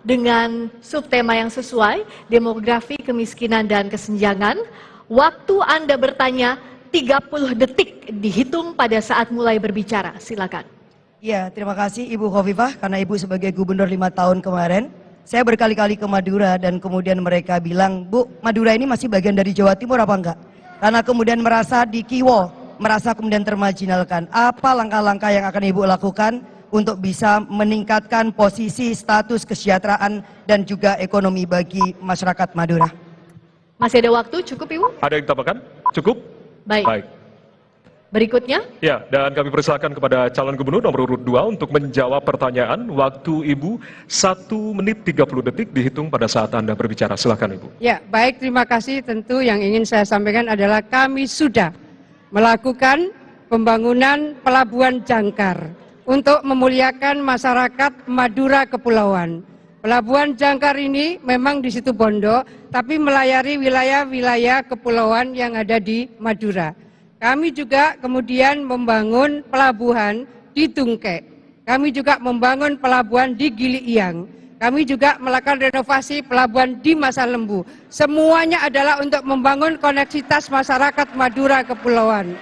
dengan subtema yang sesuai, demografi, kemiskinan, dan kesenjangan. Waktu Anda bertanya 30 detik dihitung pada saat mulai berbicara. Silakan. Ya, terima kasih Ibu Khofifah, karena Ibu sebagai gubernur 5 tahun kemarin, saya berkali-kali ke Madura dan kemudian mereka bilang, Bu, Madura ini masih bagian dari Jawa Timur apa enggak? Karena kemudian merasa dikiwo, merasa kemudian termarginalkan. Apa langkah-langkah yang akan Ibu lakukan untuk bisa meningkatkan posisi status kesejahteraan dan juga ekonomi bagi masyarakat Madura? Masih ada waktu, cukup Ibu? Ada yang ditambahkan? Cukup? Baik. Berikutnya? Ya, dan kami persilakan kepada calon gubernur nomor urut 2 untuk menjawab pertanyaan. Waktu Ibu 1 menit 30 detik dihitung pada saat Anda berbicara. Silakan Ibu. Ya, baik, terima kasih. Tentu yang ingin saya sampaikan adalah kami sudah melakukan pembangunan pelabuhan jangkar untuk memuliakan masyarakat Madura Kepulauan. Pelabuhan jangkar ini memang di situ Bondo, tapi melayari wilayah-wilayah kepulauan yang ada di Madura. Kami juga kemudian membangun pelabuhan di Tungkek. Kami juga membangun pelabuhan di Gili Iang. Kami juga melakukan renovasi pelabuhan di Masa Lembu. Semuanya adalah untuk membangun koneksitas masyarakat Madura Kepulauan.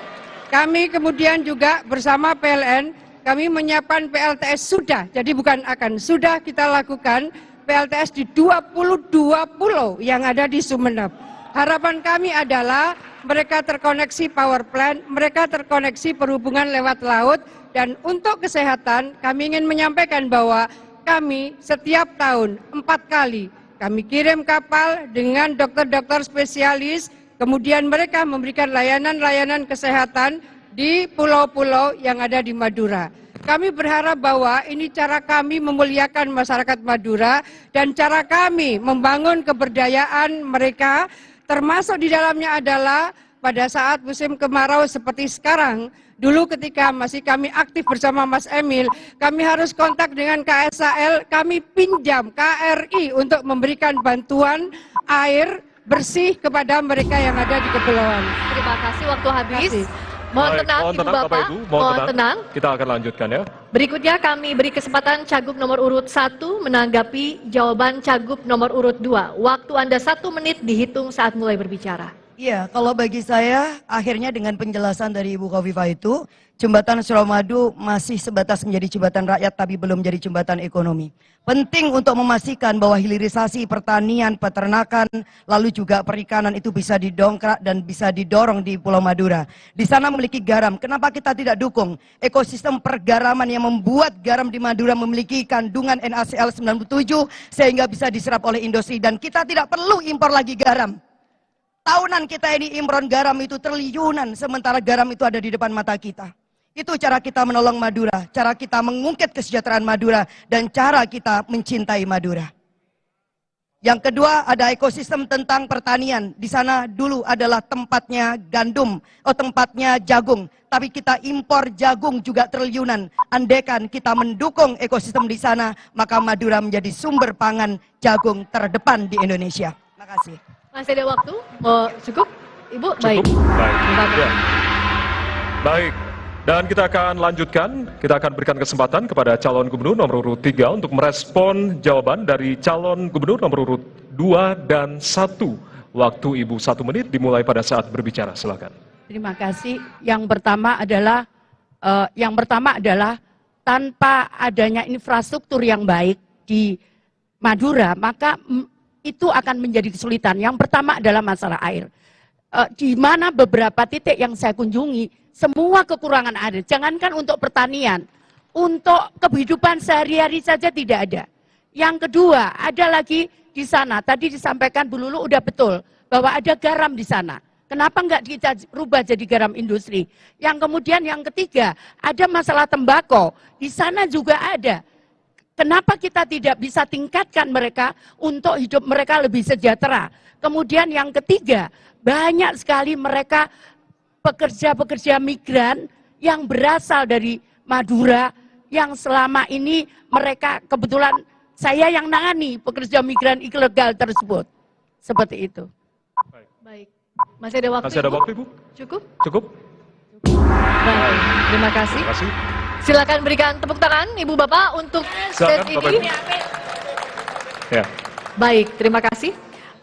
Kami kemudian juga bersama PLN, kami menyiapkan PLTS sudah, jadi bukan akan, sudah kita lakukan PLTS di 22 pulau yang ada di Sumeneb. Harapan kami adalah mereka terkoneksi power plant, mereka terkoneksi perhubungan lewat laut, dan untuk kesehatan kami ingin menyampaikan bahwa kami setiap tahun 4 kali kami kirim kapal dengan dokter-dokter spesialis, kemudian mereka memberikan layanan-layanan kesehatan di pulau-pulau yang ada di Madura. Kami berharap bahwa ini cara kami memuliakan masyarakat Madura dan cara kami membangun keberdayaan mereka, termasuk di dalamnya adalah pada saat musim kemarau seperti sekarang. Dulu ketika masih kami aktif bersama Mas Emil, kami harus kontak dengan KSAL, kami pinjam KRI untuk memberikan bantuan air bersih kepada mereka yang ada di kepulauan. Terima kasih, waktu habis. Mohon tenang, Ibu Bapak. Mohon tenang. Kita akan lanjutkan ya. Berikutnya kami beri kesempatan Cagup nomor urut 1 menanggapi jawaban Cagup nomor urut 2. Waktu Anda 1 menit dihitung saat mulai berbicara. Iya, kalau bagi saya akhirnya dengan penjelasan dari Ibu Khofifah itu, jembatan Suramadu masih sebatas menjadi jembatan rakyat tapi belum menjadi jembatan ekonomi. Penting untuk memastikan bahwa hilirisasi pertanian, peternakan, lalu juga perikanan itu bisa didongkrak dan bisa didorong di Pulau Madura. Di sana memiliki garam, kenapa kita tidak dukung ekosistem pergaraman yang membuat garam di Madura memiliki kandungan NaCl 97 sehingga bisa diserap oleh industri dan kita tidak perlu impor lagi garam. Tahunan kita ini impor garam itu triliunan, sementara garam itu ada di depan mata kita. Itu cara kita menolong Madura, cara kita mengungkit kesejahteraan Madura, dan cara kita mencintai Madura. Yang kedua ada ekosistem tentang pertanian. Di sana dulu adalah tempatnya gandum, tempatnya jagung. Tapi kita impor jagung juga triliunan. Andaikan kita mendukung ekosistem di sana, maka Madura menjadi sumber pangan jagung terdepan di Indonesia. Terima kasih. Masih ada waktu? Mau cukup? Ibu, Cukup? baik. Baik. Ya. Baik. Dan kita akan lanjutkan, kita akan berikan kesempatan kepada calon gubernur nomor urut 3 untuk merespon jawaban dari calon gubernur nomor urut 2 dan 1. Waktu Ibu 1 menit dimulai pada saat berbicara. Silakan. Terima kasih. Yang pertama adalah tanpa adanya infrastruktur yang baik di Madura, maka itu akan menjadi kesulitan. Yang pertama adalah masalah air. Di mana beberapa titik yang saya kunjungi, semua kekurangan air. Jangankan untuk pertanian, untuk kehidupan sehari-hari saja tidak ada. Yang kedua, ada lagi di sana, tadi disampaikan Bu Lulu udah betul, bahwa ada garam di sana. Kenapa enggak kita rubah jadi garam industri? Yang kemudian yang ketiga, ada masalah tembakau. Di sana juga ada. Kenapa kita tidak bisa tingkatkan mereka untuk hidup mereka lebih sejahtera? Kemudian yang ketiga, banyak sekali mereka pekerja-pekerja migran yang berasal dari Madura, yang selama ini mereka kebetulan saya yang nangani pekerja migran ilegal tersebut. Seperti itu. Baik. Masih ada waktu, Masih ada waktu, Ibu? Cukup? Cukup? Baik. Terima kasih. Terima kasih. Silakan berikan tepuk tangan Ibu Bapak untuk Silakan, sesi Bapak ini. Ibu. Ya. Baik, terima kasih.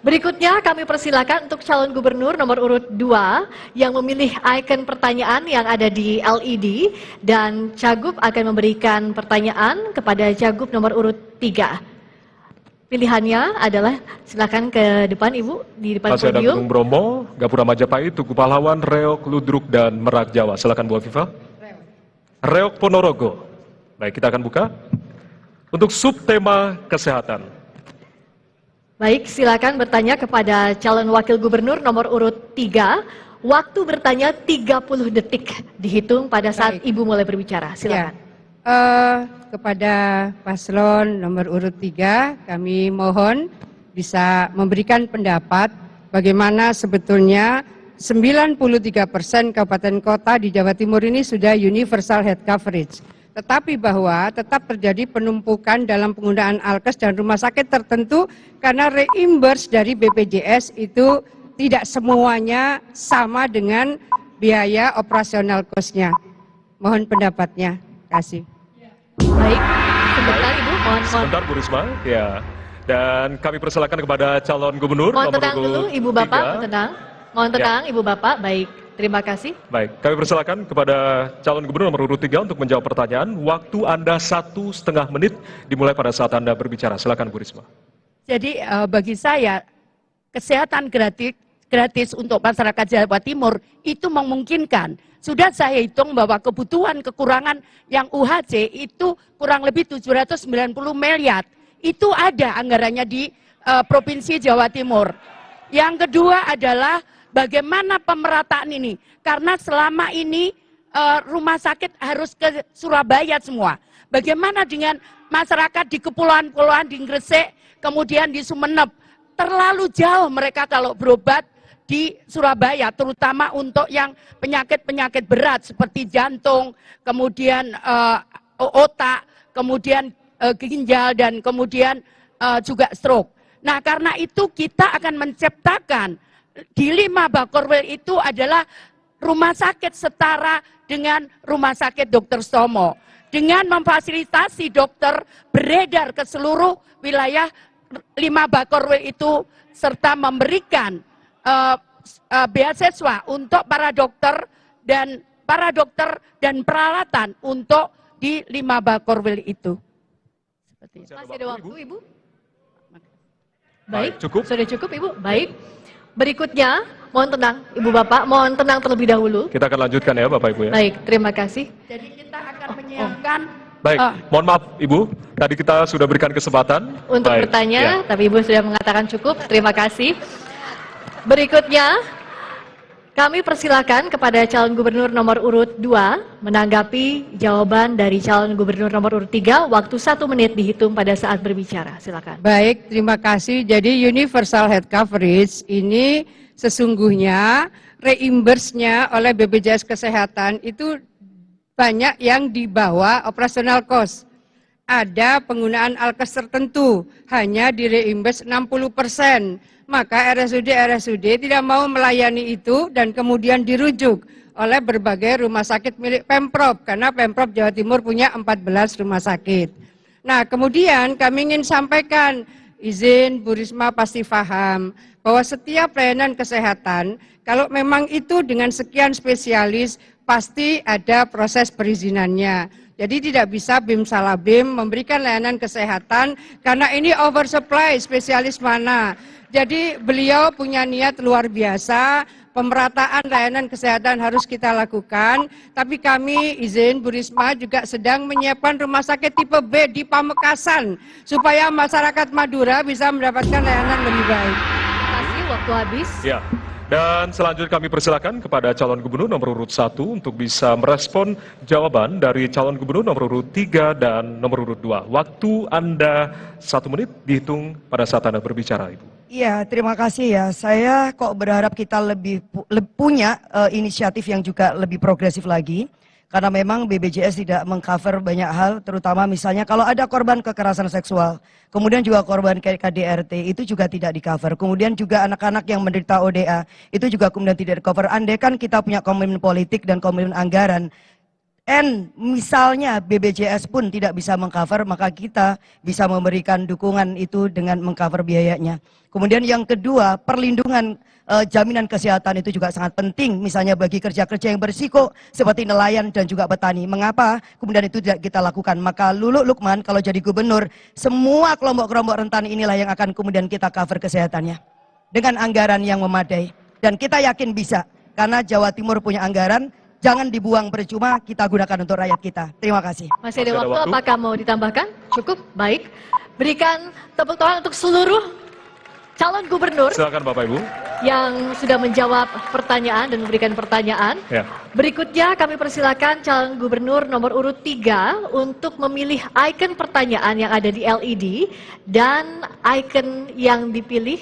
Berikutnya kami persilakan untuk calon gubernur nomor urut 2 yang memilih ikon pertanyaan yang ada di LED dan Cagup akan memberikan pertanyaan kepada Cagup nomor urut 3. Pilihannya adalah silakan ke depan Ibu di depan Masih ada podium. Gunung Bromo, Gapura Majapahit, Tugu Pahlawan, Reok, Ludruk, dan Merak Jawa. Silakan Bu Afifah. Reok Ponorogo. Baik, kita akan buka untuk subtema kesehatan. Baik, silakan bertanya kepada calon wakil gubernur nomor urut 3. Waktu bertanya 30 detik dihitung pada saat Baik. Ibu mulai berbicara. Silakan. Kepada paslon nomor urut 3, kami mohon bisa memberikan pendapat bagaimana sebetulnya 93% kabupaten kota di Jawa Timur ini sudah universal health coverage. Tetapi bahwa tetap terjadi penumpukan dalam penggunaan alkes dan rumah sakit tertentu karena reimburse dari BPJS itu tidak semuanya sama dengan biaya operasional cost-nya. Mohon pendapatnya. Terima kasih. Baik, sebentar Ibu, mohon. Sebentar Bu Risma. Ya. Dan kami persilakan kepada calon gubernur Mohon nomor tenang dulu urut Ibu Bapak, 3. mohon tenang. Mohon tenang Ibu Bapak, baik. Terima kasih. Baik, kami persilakan kepada calon gubernur nomor urut 3 untuk menjawab pertanyaan. Waktu Anda 1,5 menit dimulai pada saat Anda berbicara. Silakan Bu Risma. Jadi bagi saya kesehatan gratis untuk masyarakat Jawa Timur itu memungkinkan. Sudah saya hitung bahwa kebutuhan kekurangan yang UHC itu kurang lebih 790 miliar. Itu ada anggarannya di Provinsi Jawa Timur. Yang kedua adalah bagaimana pemerataan ini? Karena selama ini rumah sakit harus ke Surabaya semua. Bagaimana dengan masyarakat di kepulauan-kepulauan di Gresik, kemudian di Sumeneb? Terlalu jauh mereka kalau berobat di Surabaya, terutama untuk yang penyakit-penyakit berat seperti jantung, kemudian otak, kemudian ginjal, dan kemudian juga stroke. Nah, karena itu kita akan menciptakan di 5 Bakorwil itu adalah rumah sakit setara dengan rumah sakit Dr. Stomo. Dengan memfasilitasi dokter beredar ke seluruh wilayah 5 Bakorwil itu serta memberikan beasiswa untuk para dokter dan peralatan untuk di 5 Bakorwil itu. Seperti itu. Masih ada waktu Ibu? Baik, Baik, cukup. sudah cukup Ibu? Baik. Berikutnya, mohon tenang Ibu Bapak, mohon tenang terlebih dahulu. Kita akan lanjutkan ya Bapak Ibu ya. Baik, terima kasih. Jadi kita akan menyiapkan Baik, mohon maaf Ibu, tadi kita sudah berikan kesempatan. Untuk Baik, bertanya, ya. tapi Ibu sudah mengatakan cukup. Terima kasih. Berikutnya, kami persilakan kepada calon gubernur nomor urut 2 menanggapi jawaban dari calon gubernur nomor urut 3. Waktu 1 menit dihitung pada saat berbicara. Silakan. Baik, terima kasih. Jadi universal health coverage ini sesungguhnya reimburse-nya oleh BPJS Kesehatan itu banyak yang di bawah operational cost. Ada penggunaan alkes tertentu, hanya di reimburse 60%. Maka RSUD tidak mau melayani itu dan kemudian dirujuk oleh berbagai rumah sakit milik Pemprov. Karena Pemprov Jawa Timur punya 14 rumah sakit. Nah, kemudian kami ingin sampaikan, izin Bu Risma pasti paham, bahwa setiap pelayanan kesehatan, kalau memang itu dengan sekian spesialis, pasti ada proses perizinannya. Jadi tidak bisa bim salah bim memberikan layanan kesehatan karena ini oversupply spesialis mana. Jadi beliau punya niat luar biasa, pemerataan layanan kesehatan harus kita lakukan. Tapi kami izin Bu Risma juga sedang menyiapkan rumah sakit tipe B di Pamekasan supaya masyarakat Madura bisa mendapatkan layanan lebih baik. Terima kasih, waktu habis. Ya. Dan selanjutnya kami persilakan kepada calon gubernur nomor urut 1 untuk bisa merespon jawaban dari calon gubernur nomor urut 3 dan nomor urut 2. Waktu Anda 1 menit dihitung pada saat Anda berbicara, Ibu. Iya, terima kasih ya. Saya kok berharap kita lebih punya inisiatif yang juga lebih progresif lagi. Karena memang BPJS tidak mengcover banyak hal, terutama misalnya kalau ada korban kekerasan seksual, kemudian juga korban KDRT, itu juga tidak di-cover. Kemudian juga anak-anak yang menderita ODA, itu juga kemudian tidak di-cover. Andai kan kita punya komitmen politik dan komitmen anggaran, misalnya BPJS pun tidak bisa mengcover, maka kita bisa memberikan dukungan itu dengan mengcover biayanya. Kemudian yang kedua, perlindungan jaminan kesehatan itu juga sangat penting, misalnya bagi kerja-kerja yang berisiko seperti nelayan dan juga petani. Mengapa kemudian itu tidak kita lakukan? Maka Lulu Lukman kalau jadi gubernur, semua kelompok-kelompok rentan inilah yang akan kemudian kita cover kesehatannya dengan anggaran yang memadai. Dan kita yakin bisa, karena Jawa Timur punya anggaran. Jangan dibuang percuma, kita gunakan untuk rakyat kita. Terima kasih. Masih ada waktu, apakah mau ditambahkan? Cukup, baik. Berikan tepuk tangan untuk seluruh calon gubernur. Silakan Bapak Ibu. Yang sudah menjawab pertanyaan dan memberikan pertanyaan. Ya. Berikutnya kami persilakan calon gubernur nomor urut 3 untuk memilih ikon pertanyaan yang ada di LED. Dan ikon yang dipilih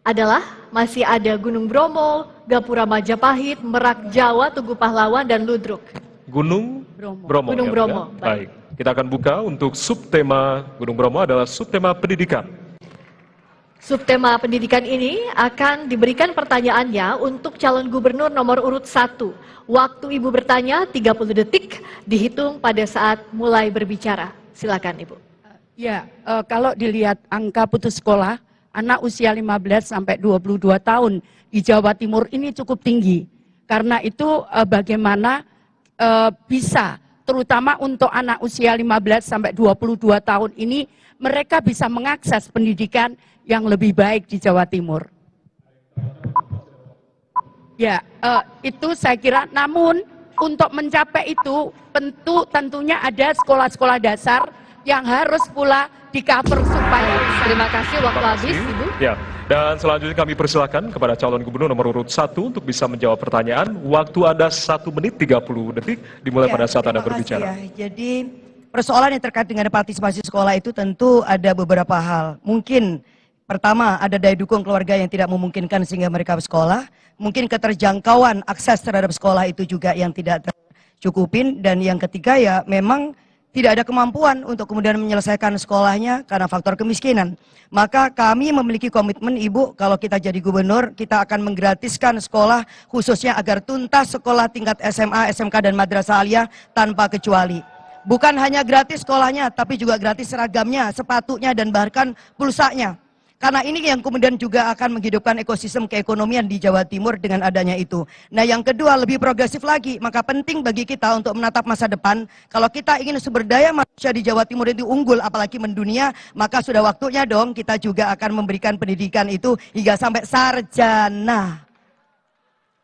adalah masih ada Gunung Bromo, Gapura Majapahit, Merak Jawa, Tugu Pahlawan, dan Ludruk. Gunung Bromo. Gunung ya, Bromo, ya. Baik. Kita akan buka untuk subtema Gunung Bromo adalah subtema pendidikan. Subtema pendidikan ini akan diberikan pertanyaannya untuk calon gubernur nomor urut 1. Waktu Ibu bertanya 30 detik, dihitung pada saat mulai berbicara. Silakan Ibu. Ya, kalau dilihat angka putus sekolah, anak usia 15 sampai 22 tahun di Jawa Timur ini cukup tinggi. Karena itu bagaimana bisa, terutama untuk anak usia 15 sampai 22 tahun ini, mereka bisa mengakses pendidikan yang lebih baik di Jawa Timur. Ya, itu saya kira, namun untuk mencapai itu tentunya ada sekolah-sekolah dasar yang harus pula di-cover supaya. Terima kasih, waktu habis Ibu. Ya, dan selanjutnya kami persilakan kepada calon gubernur nomor urut 1 untuk bisa menjawab pertanyaan. Waktu Anda 1 menit 30 detik dimulai pada saat Anda berbicara. Ya. Jadi persoalan yang terkait dengan partisipasi sekolah itu tentu ada beberapa hal. Mungkin pertama ada daya dukung keluarga yang tidak memungkinkan sehingga mereka bersekolah. Mungkin keterjangkauan akses terhadap sekolah itu juga yang tidak tercukupin. Dan yang ketiga ya memang tidak ada kemampuan untuk kemudian menyelesaikan sekolahnya karena faktor kemiskinan. Maka kami memiliki komitmen Ibu, kalau kita jadi gubernur, kita akan menggratiskan sekolah khususnya agar tuntas sekolah tingkat SMA, SMK, dan madrasah aliyah tanpa kecuali. Bukan hanya gratis sekolahnya, tapi juga gratis seragamnya, sepatunya, dan bahkan pulsanya. Karena ini yang kemudian juga akan menghidupkan ekosistem keekonomian di Jawa Timur dengan adanya itu. Nah yang kedua lebih progresif lagi, maka penting bagi kita untuk menatap masa depan. Kalau kita ingin sumber daya manusia di Jawa Timur itu unggul apalagi mendunia, maka sudah waktunya dong kita juga akan memberikan pendidikan itu hingga sampai sarjana.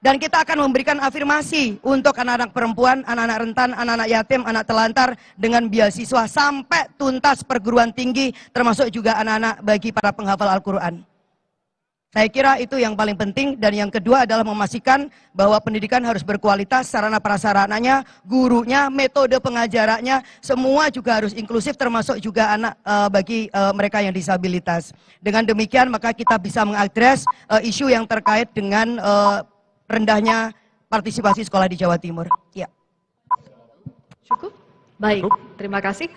Dan kita akan memberikan afirmasi untuk anak-anak perempuan, anak-anak rentan, anak-anak yatim, anak telantar dengan beasiswa sampai tuntas perguruan tinggi, termasuk juga anak-anak bagi para penghafal Al-Quran. Saya kira itu yang paling penting. Dan yang kedua adalah memastikan bahwa pendidikan harus berkualitas, sarana prasarananya, gurunya, metode pengajarannya, semua juga harus inklusif, termasuk juga anak bagi mereka yang disabilitas. Dengan demikian maka kita bisa mengadres isu yang terkait dengan rendahnya partisipasi sekolah di Jawa Timur. Ya. Cukup? Baik, terima kasih.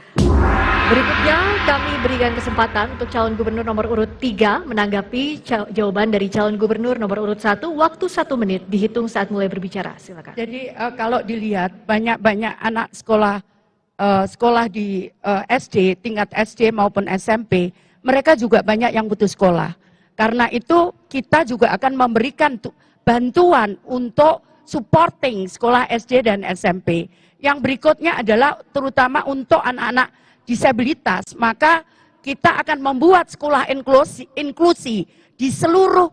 Berikutnya kami berikan kesempatan untuk calon gubernur nomor urut 3 menanggapi jawaban dari calon gubernur nomor urut 1. Waktu 1 menit dihitung saat mulai berbicara. Silakan. Jadi kalau dilihat banyak anak sekolah di SD, tingkat SD maupun SMP, mereka juga banyak yang putus sekolah. Karena itu kita juga akan memberikan bantuan untuk supporting sekolah SD dan SMP. Yang berikutnya adalah terutama untuk anak-anak disabilitas, maka kita akan membuat sekolah inklusi di seluruh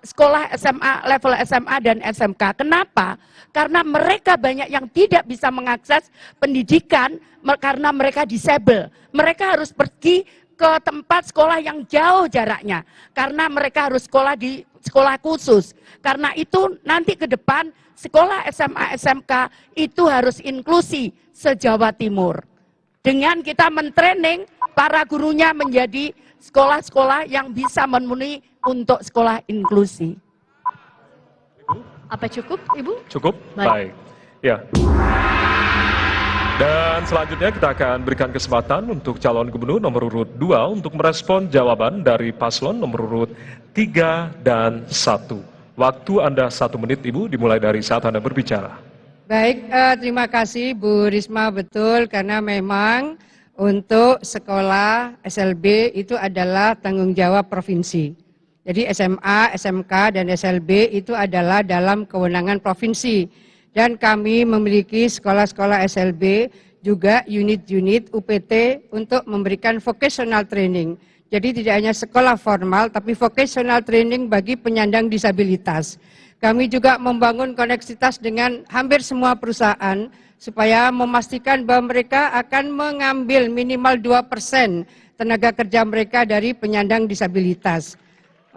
sekolah SMA, level SMA dan SMK. Kenapa? Karena mereka banyak yang tidak bisa mengakses pendidikan karena mereka disabel. Mereka harus pergi ke tempat sekolah yang jauh jaraknya, karena mereka harus sekolah di sekolah khusus. Karena itu nanti ke depan sekolah SMA SMK itu harus inklusi se-Jawa Timur. Dengan kita mentraining para gurunya menjadi sekolah-sekolah yang bisa memenuhi untuk sekolah inklusi. Apa cukup, Ibu? Cukup? Baik. Ya. Dan selanjutnya kita akan berikan kesempatan untuk calon gubernur nomor urut 2 untuk merespon jawaban dari paslon nomor urut 3 dan 1. Waktu Anda 1 menit Ibu dimulai dari saat Anda berbicara. Baik, terima kasih Bu Risma, betul, karena memang untuk sekolah SLB itu adalah tanggung jawab provinsi. Jadi SMA, SMK, dan SLB itu adalah dalam kewenangan provinsi. Dan kami memiliki sekolah-sekolah SLB juga unit-unit UPT untuk memberikan vocational training. Jadi tidak hanya sekolah formal, tapi vocational training bagi penyandang disabilitas. Kami juga membangun koneksitas dengan hampir semua perusahaan supaya memastikan bahwa mereka akan mengambil minimal 2% tenaga kerja mereka dari penyandang disabilitas.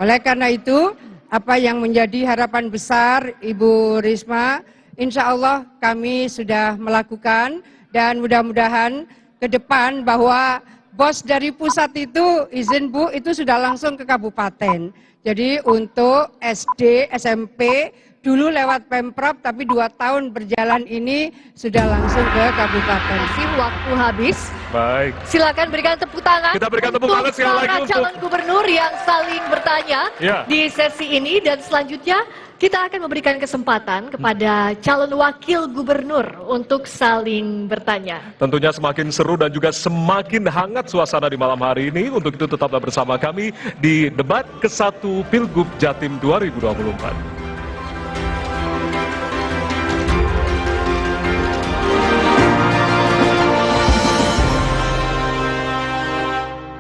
Oleh karena itu, apa yang menjadi harapan besar Ibu Risma, insya Allah kami sudah melakukan dan mudah-mudahan ke depan bahwa bos dari pusat itu, izin Bu, itu sudah langsung ke kabupaten. Jadi untuk SD, SMP, dulu lewat Pemprov, tapi 2 tahun berjalan ini sudah langsung ke kabupaten. Masih waktu habis. Baik. Silakan berikan tepuk tangan. Kita berikan tepuk tangan sekali lagi para untuk calon gubernur yang saling bertanya Ya. di sesi ini, dan selanjutnya kita akan memberikan kesempatan kepada calon wakil gubernur untuk saling bertanya. Tentunya semakin seru dan juga semakin hangat suasana di malam hari ini. Untuk itu tetaplah bersama kami di debat ke-1 Pilgub Jatim 2024.